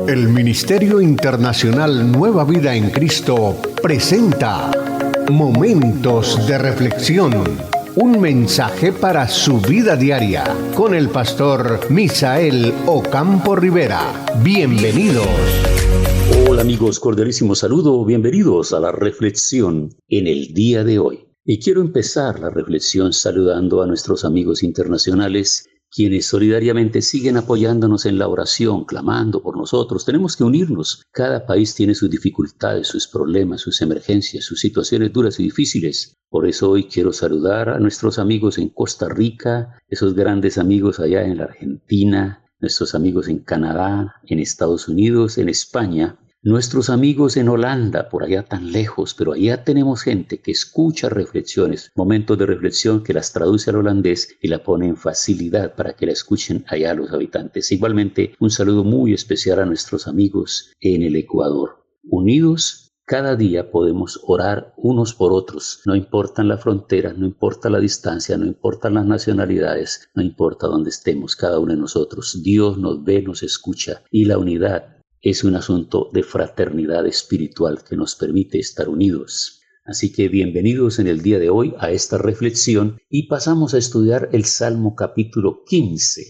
El Ministerio Internacional Nueva Vida en Cristo presenta Momentos de Reflexión, un mensaje para su vida diaria, con el pastor Misael Ocampo Rivera. Bienvenidos. Hola amigos, cordialísimo saludo, bienvenidos a la reflexión en el día de hoy. Y quiero empezar la reflexión saludando a nuestros amigos internacionales, quienes solidariamente siguen apoyándonos en la oración, clamando por nosotros. Tenemos que unirnos. Cada país tiene sus dificultades, sus problemas, sus emergencias, sus situaciones duras y difíciles. Por eso hoy quiero saludar a nuestros amigos en Costa Rica, esos grandes amigos allá en la Argentina, nuestros amigos en Canadá, en Estados Unidos, en España, nuestros amigos en Holanda, por allá tan lejos, pero allá tenemos gente que escucha reflexiones, momentos de reflexión que las traduce al holandés y la pone en facilidad para que la escuchen allá los habitantes. Igualmente, un saludo muy especial a nuestros amigos en el Ecuador. Unidos, cada día podemos orar unos por otros. No importan las fronteras, no importa la distancia, no importan las nacionalidades, no importa dónde estemos cada uno de nosotros. Dios nos ve, nos escucha y la unidad es un asunto de fraternidad espiritual que nos permite estar unidos. Así que bienvenidos en el día de hoy a esta reflexión y pasamos a estudiar el Salmo capítulo 15.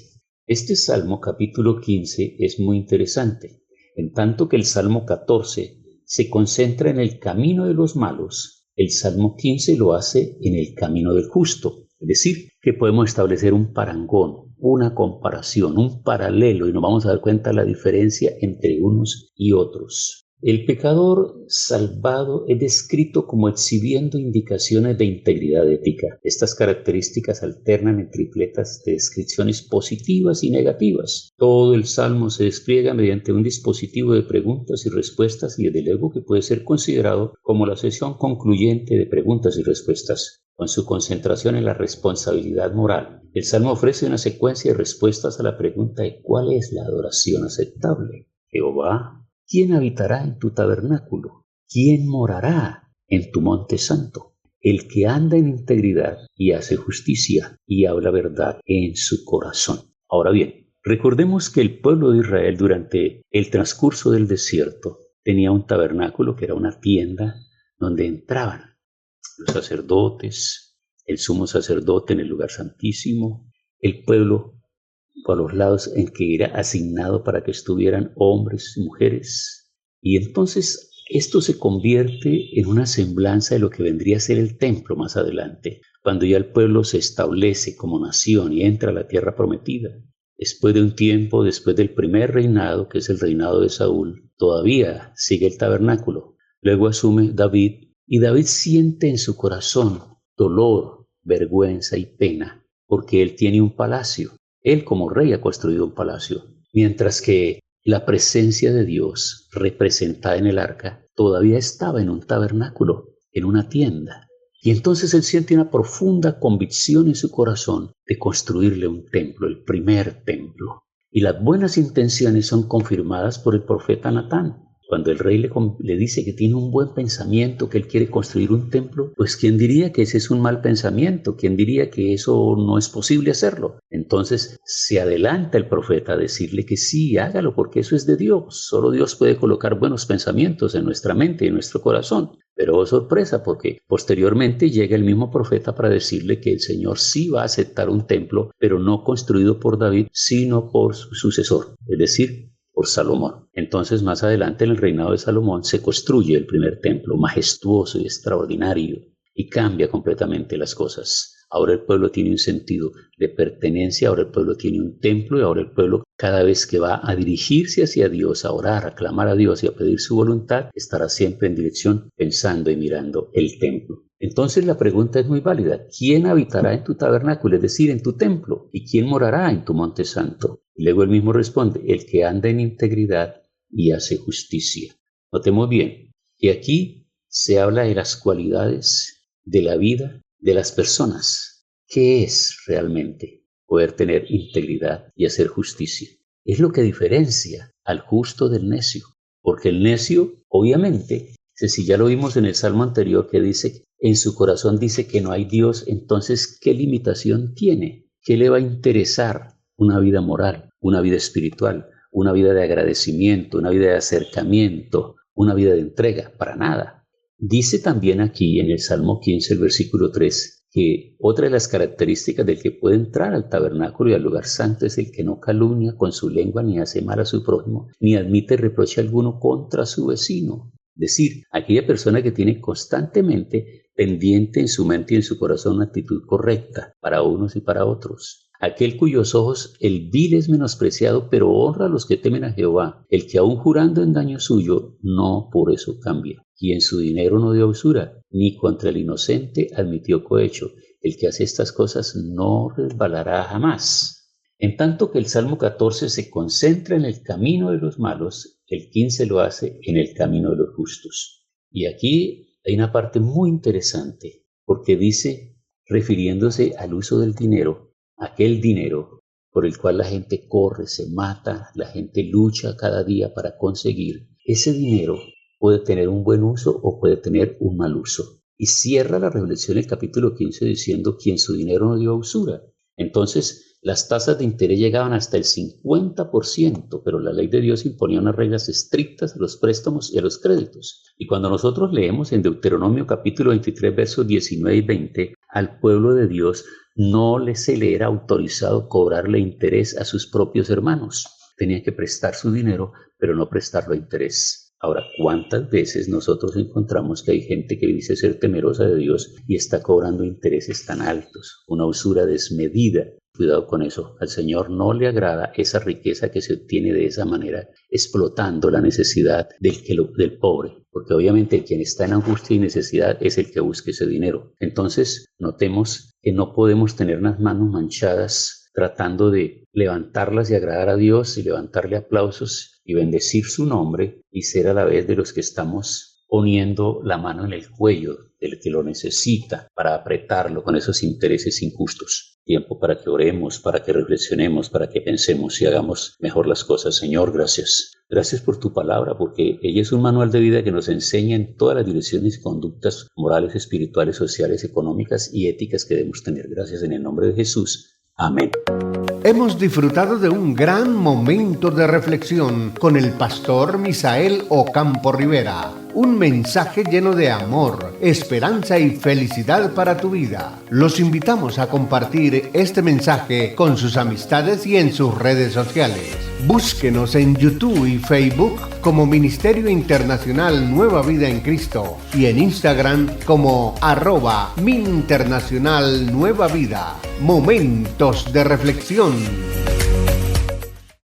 Este Salmo capítulo 15 es muy interesante, en tanto que el Salmo 14 se concentra en el camino de los malos, el Salmo 15 lo hace en el camino del justo. Es decir, que podemos establecer un parangón, una comparación, un paralelo y nos vamos a dar cuenta de la diferencia entre unos y otros. El pecador salvado es descrito como exhibiendo indicaciones de integridad ética. Estas características alternan en tripletas de descripciones positivas y negativas. Todo el Salmo se despliega mediante un dispositivo de preguntas y respuestas y desde luego que puede ser considerado como la sesión concluyente de preguntas y respuestas. Con su concentración en la responsabilidad moral, el Salmo ofrece una secuencia de respuestas a la pregunta de ¿cuál es la adoración aceptable? Jehová, ¿quién habitará en tu tabernáculo? ¿Quién morará en tu monte santo? El que anda en integridad y hace justicia y habla verdad en su corazón. Ahora bien, recordemos que el pueblo de Israel durante el transcurso del desierto tenía un tabernáculo que era una tienda donde entraban los sacerdotes, el sumo sacerdote en el lugar santísimo, el pueblo por los lados en que era asignado para que estuvieran hombres y mujeres. Y entonces esto se convierte en una semblanza de lo que vendría a ser el templo más adelante, cuando ya el pueblo se establece como nación y entra a la tierra prometida. Después de un tiempo, después del primer reinado, que es el reinado de Saúl, todavía sigue el tabernáculo. Luego asume David, y David siente en su corazón dolor, vergüenza y pena, porque él tiene un palacio. Él como rey ha construido un palacio, mientras que la presencia de Dios, representada en el arca, todavía estaba en un tabernáculo, en una tienda. Y entonces él siente una profunda convicción en su corazón de construirle un templo, el primer templo. Y las buenas intenciones son confirmadas por el profeta Natán. Cuando el rey le dice que tiene un buen pensamiento, que él quiere construir un templo, pues ¿quién diría que ese es un mal pensamiento? ¿Quién diría que eso no es posible hacerlo? Entonces se adelanta el profeta a decirle que sí, hágalo, porque eso es de Dios. Solo Dios puede colocar buenos pensamientos en nuestra mente y en nuestro corazón. Pero sorpresa, porque posteriormente llega el mismo profeta para decirle que el Señor sí va a aceptar un templo, pero no construido por David, sino por su sucesor, es decir, por Salomón. Entonces más adelante en el reinado de Salomón se construye el primer templo majestuoso y extraordinario y cambia completamente las cosas. Ahora el pueblo tiene un sentido de pertenencia, ahora el pueblo tiene un templo y ahora el pueblo cada vez que va a dirigirse hacia Dios, a orar, a clamar a Dios y a pedir su voluntad, estará siempre en dirección pensando y mirando el templo. Entonces la pregunta es muy válida. ¿Quién habitará en tu tabernáculo, es decir, en tu templo? ¿Y quién morará en tu monte santo? Y luego él mismo responde, el que anda en integridad y hace justicia. Notemos bien que aquí se habla de las cualidades de la vida de las personas. ¿Qué es realmente poder tener integridad y hacer justicia? Es lo que diferencia al justo del necio. Porque el necio, obviamente, si ya lo vimos en el Salmo anterior que dice, en su corazón dice que no hay Dios, entonces, ¿qué limitación tiene? ¿Qué le va a interesar una vida moral, una vida espiritual, una vida de agradecimiento, una vida de acercamiento, una vida de entrega, para nada. Dice también aquí en el Salmo 15, el versículo 3, que otra de las características del que puede entrar al tabernáculo y al lugar santo es el que no calumnia con su lengua, ni hace mal a su prójimo, ni admite reproche alguno contra su vecino. Es decir, aquella persona que tiene constantemente pendiente en su mente y en su corazón una actitud correcta para unos y para otros. Aquel cuyos ojos el vil es menospreciado, pero honra a los que temen a Jehová. El que aun jurando en daño suyo, no por eso cambia. Quien su dinero no dio usura, ni contra el inocente admitió cohecho. El que hace estas cosas no resbalará jamás. En tanto que el Salmo 14 se concentra en el camino de los malos, el 15 lo hace en el camino de los justos. Y aquí hay una parte muy interesante, porque dice, refiriéndose al uso del dinero, aquel dinero por el cual la gente corre, se mata, la gente lucha cada día para conseguir, ese dinero puede tener un buen uso o puede tener un mal uso. Y cierra la reflexión el capítulo 15 diciendo, quien su dinero no dio usura. Entonces, las tasas de interés llegaban hasta el 50%, pero la ley de Dios imponía unas reglas estrictas a los préstamos y a los créditos. Y cuando nosotros leemos en Deuteronomio capítulo 23, versos 19 y 20, al pueblo de Dios no se le era autorizado cobrarle interés a sus propios hermanos. Tenía que prestar su dinero, pero no prestarlo a interés. Ahora, ¿cuántas veces nosotros encontramos que hay gente que dice ser temerosa de Dios y está cobrando intereses tan altos, una usura desmedida? Cuidado con eso. Al Señor no le agrada esa riqueza que se obtiene de esa manera, explotando la necesidad del pobre, porque obviamente quien está en angustia y necesidad es el que busca ese dinero. Entonces, notemos que no podemos tener las manos manchadas tratando de levantarlas y agradar a Dios y levantarle aplausos y bendecir su nombre y ser a la vez de los que estamos poniendo la mano en el cuello del que lo necesita para apretarlo con esos intereses injustos. Tiempo para que oremos, para que reflexionemos, para que pensemos y hagamos mejor las cosas. Señor, gracias. Gracias por tu palabra, porque ella es un manual de vida que nos enseña en todas las direcciones y conductas morales, espirituales, sociales, económicas y éticas que debemos tener. Gracias en el nombre de Jesús. Amén. Hemos disfrutado de un gran momento de reflexión con el pastor Misael Ocampo Rivera. Un mensaje lleno de amor, esperanza y felicidad para tu vida. Los invitamos a compartir este mensaje con sus amistades y en sus redes sociales. Búsquenos en YouTube y Facebook como Ministerio Internacional Nueva Vida en Cristo y en Instagram como @MIinternacional Nueva Vida. Momentos de reflexión.